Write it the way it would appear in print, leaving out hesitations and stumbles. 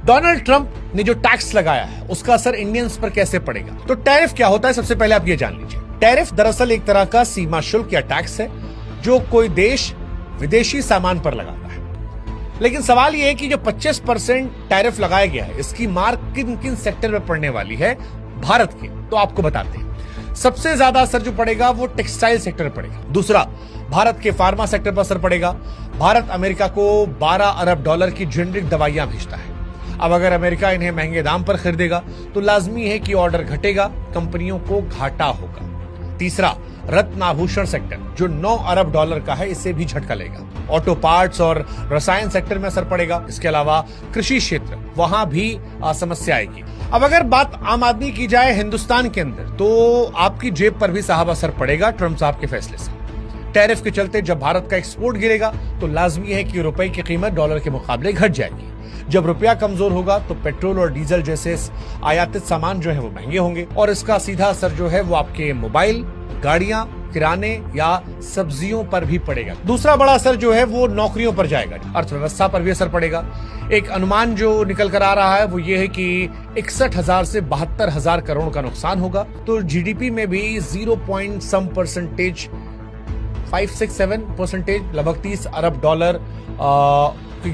Donald Trump ने जो tax लगाया है उसका असर इंडियंस पर कैसे पड़ेगा? तो टैरिफ क्या होता है, सबसे पहले आप ये जान लीजिए। टैरिफ दरअसल एक तरह का सीमा शुल्क या टैक्स है जो कोई देश विदेशी सामान पर लगाता है। लेकिन सवाल यह है कि जो 25% टैरिफ लगाया गया है इसकी मार किन किन सेक्टर में पड़ने वाली है भारत के, तो आपको बताते हैं। सबसे ज्यादा असर जो पड़ेगा वो टेक्सटाइल सेक्टर पर पड़ेगा। दूसरा, भारत के फार्मा सेक्टर पर असर पड़ेगा। भारत अमेरिका को 12 अरब डॉलर की जेनरिक दवाइयां भेजता है। अब अगर अमेरिका इन्हें महंगे दाम पर खरीदेगा तो लाजमी है कि ऑर्डर घटेगा, कंपनियों को घाटा होगा। तीसरा, रत्न आभूषण सेक्टर जो 9 अरब डॉलर का है, इससे भी झटका लेगा। ऑटो पार्ट्स और रसायन सेक्टर में असर पड़ेगा। इसके अलावा कृषि क्षेत्र, वहां भी समस्या आएगी। अब अगर बात आम आदमी की जाए हिंदुस्तान के अंदर, तो आपकी जेब पर भी साहब असर पड़ेगा ट्रंप साहब के फैसले से। टैरिफ के चलते जब भारत का एक्सपोर्ट गिरेगा तो लाजमी है कि रुपए की कीमत डॉलर के मुकाबले घट जाएगी। जब रुपया कमजोर होगा तो पेट्रोल और डीजल जैसे आयातित सामान जो है वो महंगे होंगे और इसका सीधा असर जो है वो आपके मोबाइल, गाड़ियां, किराने या सब्जियों पर भी पड़ेगा। दूसरा बड़ा असर जो है वो नौकरियों पर जाएगा, अर्थव्यवस्था पर भी असर पड़ेगा। एक अनुमान जो निकल कर आ रहा है वो ये है कि 61,000 से 72,000 करोड़ का नुकसान होगा। तो जीडीपी में भी 0.some%, 5-6-7%, लगभग 30 अरब डॉलर की